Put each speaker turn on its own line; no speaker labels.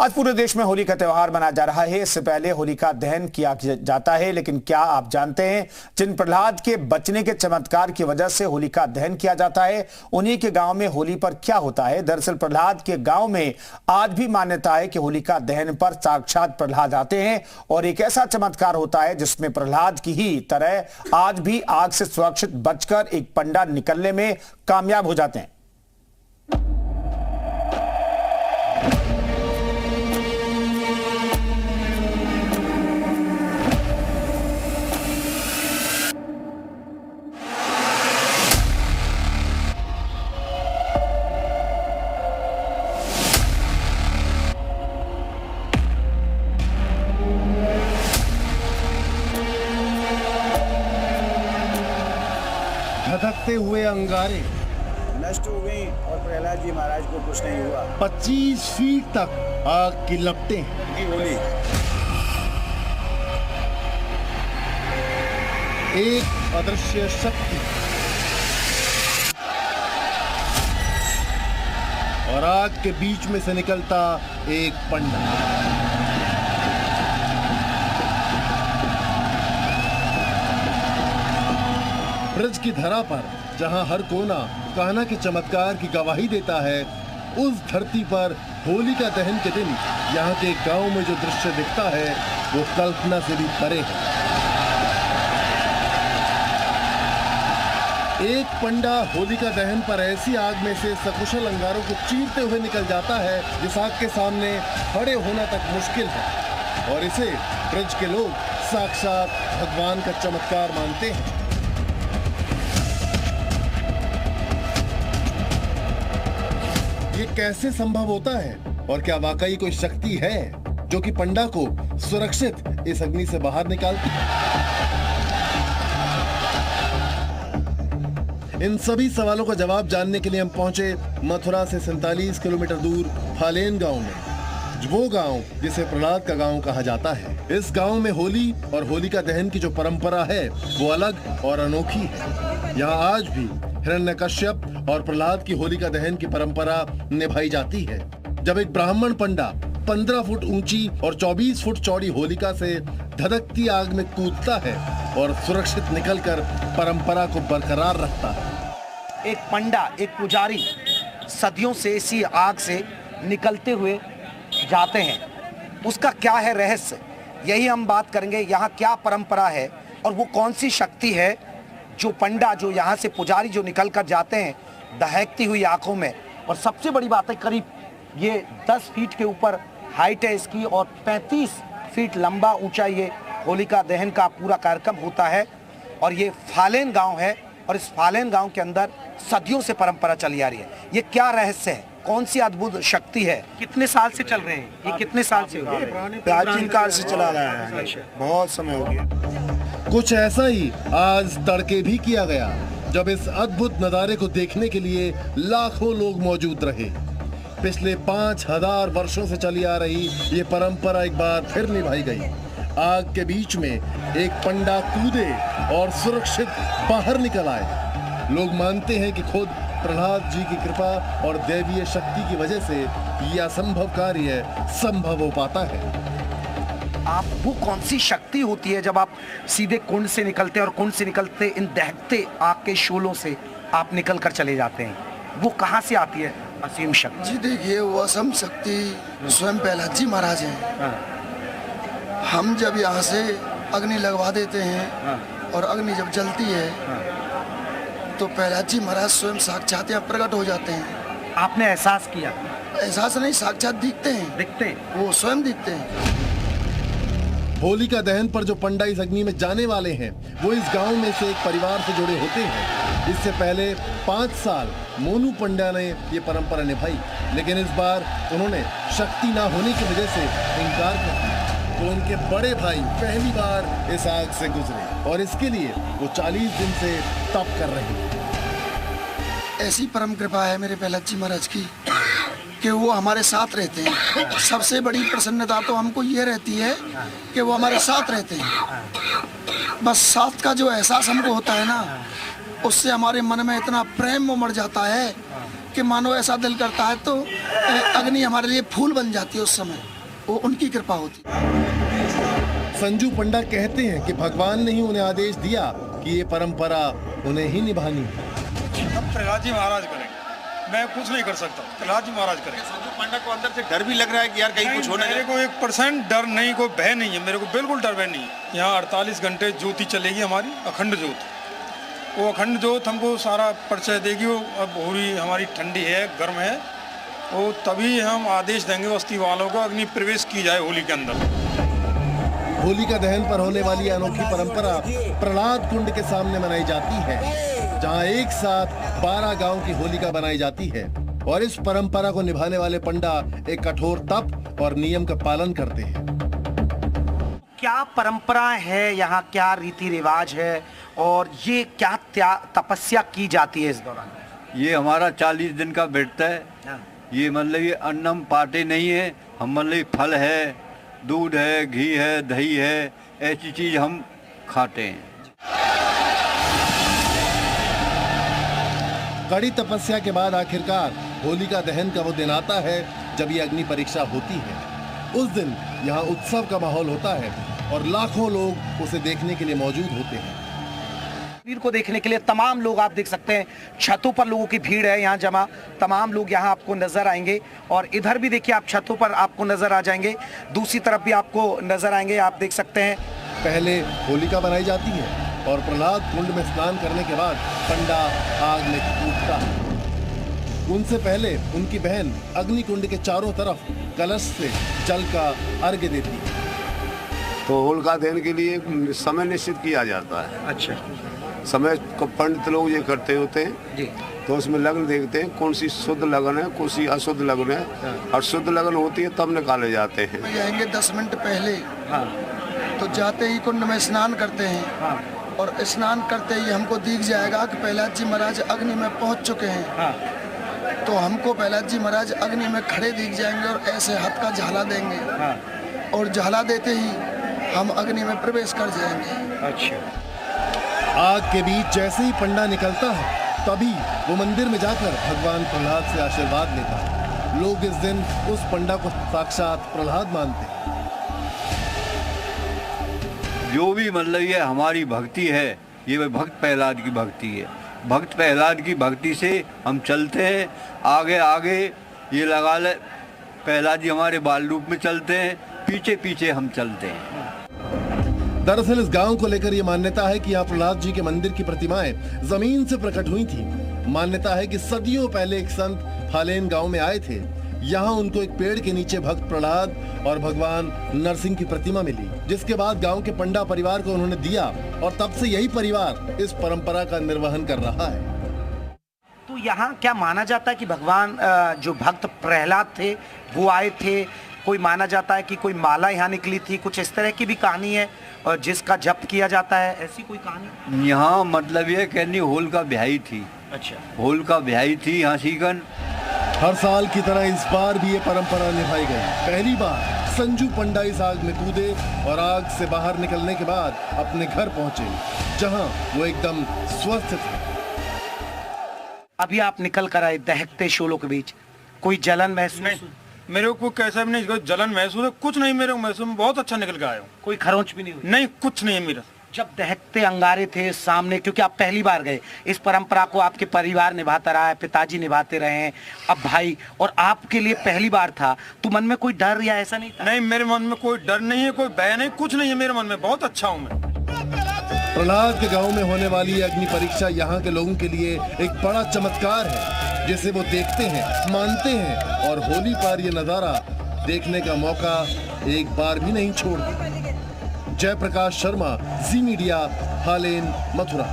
आज पूरे देश में होली का त्यौहार मनाया जा रहा है। इससे पहले होलिका दहन किया जाता है, लेकिन क्या आप जानते हैं जिन प्रहलाद के बचने के चमत्कार की वजह से होलिका दहन किया जाता है, उन्हीं के गांव में होली पर क्या होता है। दरअसल प्रहलाद के गांव में आज भी मान्यता है कि होलिका दहन पर साक्षात प्रहलाद आते हैं और एक ऐसा चमत्कार होता है जिसमें प्रहलाद की ही तरह आज भी आग से सुरक्षित बचकर एक पंडा निकलने में कामयाब हो जाते हैं।
धधकते हुए अंगारे
नष्ट हो गई और प्रहलाद जी महाराज को कुछ नहीं हुआ।
25 फीट तक आग की लपटें
होली
एक अदृश्य शक्ति और आग के बीच में से निकलता एक पंडा। ब्रज की धरा पर जहां हर कोना कान्हा के चमत्कार की गवाही देता है, उस धरती पर होली का दहन के दिन यहाँ के गांव में जो दृश्य दिखता है वो कल्पना से भी परे है। एक पंडा होलिका दहन पर ऐसी आग में से सकुशल अंगारों को चीरते हुए निकल जाता है जिस आग के सामने खड़े होना तक मुश्किल है, और इसे ब्रज के लोग साक्षात भगवान का चमत्कार मानते हैं। ये कैसे संभव होता है और क्या वाकई कोई शक्ति है जो कि पंडा को सुरक्षित इस अग्नि से बाहर निकालती है? इन सभी सवालों का जवाब जानने के लिए हम पहुंचे मथुरा से 47 किलोमीटर दूर फालेन गांव में, वो गांव जिसे प्रहलाद का गांव कहा जाता है। इस गांव में होली और होलिका दहन की जो परंपरा है वो अलग और अनोखी है। यहाँ आज भी हिरण्यकश्यप और प्रहलाद की होलिका दहन की परंपरा निभाई जाती है। जब एक ब्राह्मण पंडा 15 फुट ऊंची और 24 फुट चौड़ी होलिका से धधकती आग में कूदता है और सुरक्षित निकलकर परंपरा को बरकरार रखता है।
एक पंडा, एक पुजारी सदियों से इसी आग से निकलते हुए जाते हैं। उसका क्या है रहस्य, यही हम बात करेंगे। यहाँ क्या परंपरा है और वो कौन सी शक्ति है जो पंडा, जो यहाँ से पुजारी जो निकल कर जाते हैं दहकती हुई आंखों में। और सबसे बड़ी बात है, करीब ये 10 फीट के ऊपर हाइट है इसकी और 35 फीट लंबा ऊंचा ये होलिका दहन का पूरा कार्यक्रम होता है। और ये फालेन गांव है और इस फालेन गांव के अंदर सदियों से परंपरा चली आ रही है। ये क्या रहस्य है, कौन सी अद्भुत शक्ति है, कितने साल से चल रहे हैं, ये कितने साल से हो गए?
प्राचीन काल से चला रहा है, बहुत समय हो गया।
कुछ ऐसा ही आज तड़के भी किया गया जब इस अद्भुत नजारे को देखने के लिए लाखों लोग मौजूद रहे। पिछले 5000 वर्षों से चली आ रही ये परंपरा एक बार फिर निभाई गई। आग के बीच में एक पंडा कूदे और सुरक्षित बाहर निकल आए। लोग मानते हैं कि खुद प्रहलाद जी की कृपा और दैवीय शक्ति की वजह से यह असंभव कार्य संभव हो पाता है।
आप वो कौन सी शक्ति होती है जब आप सीधे कुंड से निकलते हैं और कुंड से निकलते इन दहकते आग के शोलों से आप निकल कर चले जाते हैं, वो कहाँ से आती है असीम शक्ति?
जी देखिए, वो असम शक्ति स्वयं प्रहलाद जी महाराज हैं। हम जब यहाँ से अग्नि लगवा देते हैं और अग्नि जब जलती है तो प्रहलाद जी महाराज स्वयं साक्षात यहाँ प्रकट हो जाते हैं।
आपने एहसास किया?
एहसास नहीं, साक्षात दिखते हैं।
दिखते हैं,
वो स्वयं दिखते हैं।
होलिका दहन पर जो पंडा इस अग्नि में जाने वाले हैं वो इस गांव में से एक परिवार से जुड़े होते हैं। इससे पहले 5 साल मोनू पंडा ने ये परंपरा निभाई, लेकिन इस बार उन्होंने शक्ति ना होने की वजह से इनकार कर दिया। तो उनके बड़े भाई पहली बार इस आग से गुजरे और इसके लिए वो 40 दिन से तप कर रहे हैं।
ऐसी परम कृपा है मेरे प्रहलाद जी महाराज की कि वो हमारे साथ रहते हैं। सबसे बड़ी प्रसन्नता तो हमको ये रहती है कि वो हमारे साथ रहते हैं। बस साथ का जो एहसास हमको होता है ना, उससे हमारे मन में इतना प्रेम उमड़ जाता है कि मानो ऐसा दिल करता है तो अग्नि हमारे लिए फूल बन जाती है। उस समय वो उनकी कृपा होती है।
संजू पंडा कहते हैं कि भगवान ने ही उन्हें आदेश दिया कि ये परंपरा उन्हें ही निभानी है।
अब प्रहलाद जी महाराज करेंगे, मैं कुछ नहीं कर सकता, प्रहलाद जी महाराज करेंगे।
संजू पंडा को अंदर से डर भी लग रहा है कि यार कहीं कुछ होने
मेरे को 1% डर नहीं, कोई भय नहीं है, मेरे को बिल्कुल डर भय नहीं है। यहाँ 48 घंटे ज्योति चलेगी हमारी, अखंड ज्योत। वो अखंड ज्योत हमको सारा परिचय देगी। वो अब होली हमारी ठंडी है, गर्म है, वो तभी हम आदेश देंगे बस्ती वालों को अग्नि प्रवेश की जाए होली के अंदर।
होलिका दहन पर होने वाली अनोखी परंपरा प्रहलाद कुंड के सामने मनाई जाती है, जहां एक साथ 12 गांव की होलिका बनाई जाती है। और इस परंपरा को निभाने वाले पंडा एक कठोर तप और नियम का पालन करते हैं।
क्या परंपरा है यहाँ, क्या रीति रिवाज है और ये क्या तपस्या की जाती है इस दौरान?
ये हमारा 40 दिन का व्रत है। ये मतलब ये अन्नम पाटे नहीं है, हम मतलब फल है, दूध है, घी है, दही है, ऐसी चीज हम खाते हैं।
कड़ी तपस्या के बाद आखिरकार होलिका दहन का वो दिन आता है जब ये अग्नि परीक्षा होती है। उस दिन यहाँ उत्सव का माहौल होता है और लाखों लोग उसे देखने के लिए मौजूद होते हैं।
वीर को देखने के लिए तमाम लोग, आप देख सकते हैं छतों पर लोगों की भीड़ है यहाँ जमा। तमाम लोग यहाँ आपको नजर आएंगे और इधर भी देखिए आप छतों पर आपको नजर आ जाएंगे, दूसरी तरफ भी आपको नजर आएंगे, आप देख सकते हैं।
पहले होलिका बनाई जाती है और प्रहलाद कुंड में स्नान करने के बाद पंडा आग में कूदता है। उनसे पहले उनकी बहन अग्नि कुंड के चारों तरफ कलश से जल का अर्घ्य देती है।
तो होलिका दहन के लिए समय निश्चित किया जाता है।
अच्छा,
समय को पंडित लोग ये करते होते हैं
जी।
तो उसमें लगन देखते हैं कौन सी शुद्ध लगन है, कौन सी अशुद्ध लगन है। और शुद्ध लगन होती है तब निकाले जाते हैं।
जाएंगे 10 मिनट पहले, तो जाते ही कुंड में स्नान करते हैं और स्नान करते ही हमको दिख जाएगा कि प्रहलाद जी महाराज अग्नि में पहुंच चुके हैं। तो हमको प्रहलाद जी महाराज अग्नि में खड़े दिख जाएंगे और ऐसे हाथ का झाला देंगे और झाला देते ही हम अग्नि में प्रवेश कर जाएंगे।
अच्छा।
आग के बीच जैसे ही पंडा निकलता है तभी वो मंदिर में जाकर भगवान प्रहलाद से आशीर्वाद लेता है। लोग इस दिन उस पंडा को साक्षात प्रहलाद मानते हैं।
जो भी मतलब ये हमारी भक्ति है, ये भक्त प्रहलाद की भक्ति है। भक्त प्रहलाद की भक्ति से हम चलते हैं आगे आगे। ये लगा ले प्रहलाद जी हमारे बाल रूप में चलते हैं, पीछे पीछे हम चलते हैं।
दरअसल इस गांव को लेकर ये मान्यता है कि यहाँ प्रहलाद जी के मंदिर की प्रतिमाएं जमीन से प्रकट हुई थी। मान्यता है कि सदियों पहले एक संत फालेन गांव में आए थे। यहाँ उनको एक पेड़ के नीचे भक्त प्रहलाद और भगवान नरसिंह की प्रतिमा मिली, जिसके बाद गांव के पंडा परिवार को उन्होंने दिया और तब से यही परिवार इस परंपरा का निर्वहन कर रहा है।
तो यहाँ क्या माना जाता है कि भगवान जो भक्त प्रहलाद थे वो आए थे? कोई माना जाता है कि कोई माला यहाँ निकली थी, कुछ इस तरह की भी कहानी है और जिसका जप किया जाता है, ऐसी कोई कहानी?
यहाँ मतलब ये कहनी होलिका ब्याही थी।
अच्छा,
होलिका ब्याही थी यहाँ सीकन।
हर साल की तरह इस बार भी ये परंपरा निभाई गई। पहली बार संजू पंडा इस आग में कूदे और आग से बाहर निकलने के बाद अपने घर पहुंचे, जहां वो एकदम स्वस्थ थे।
अभी आप निकल कर आए दहकते शोलों के बीच, कोई जलन महसूस?
मेरे को कैसा भी नहीं, कोई जलन महसूस है, कुछ नहीं मेरे को महसूस, बहुत अच्छा निकल के आया हूँ।
कोई खरोंच भी नहीं हुई?
नहीं, कुछ नहीं है मेरा।
जब दहकते अंगारे थे सामने, क्योंकि आप पहली बार गए, इस परंपरा को आपके परिवार निभाता रहा है, पिताजी निभाते रहे हैं, अब भाई, और आपके लिए पहली बार था, तो मन में कोई डर या ऐसा नहीं था?
नहीं, मेरे मन में कोई डर नहीं है, कोई भय नहीं, कुछ नहीं है मेरे मन में, बहुत अच्छा हूँ मैं।
प्रहलाद के गांव में होने वाली अग्नि परीक्षा यहाँ के लोगों के लिए एक बड़ा चमत्कार है, जिसे वो देखते हैं, मानते हैं और होली पर ये नजारा देखने का मौका एक बार भी नहीं छोड़ते। जयप्रकाश शर्मा, जी मीडिया, फालेन, मथुरा।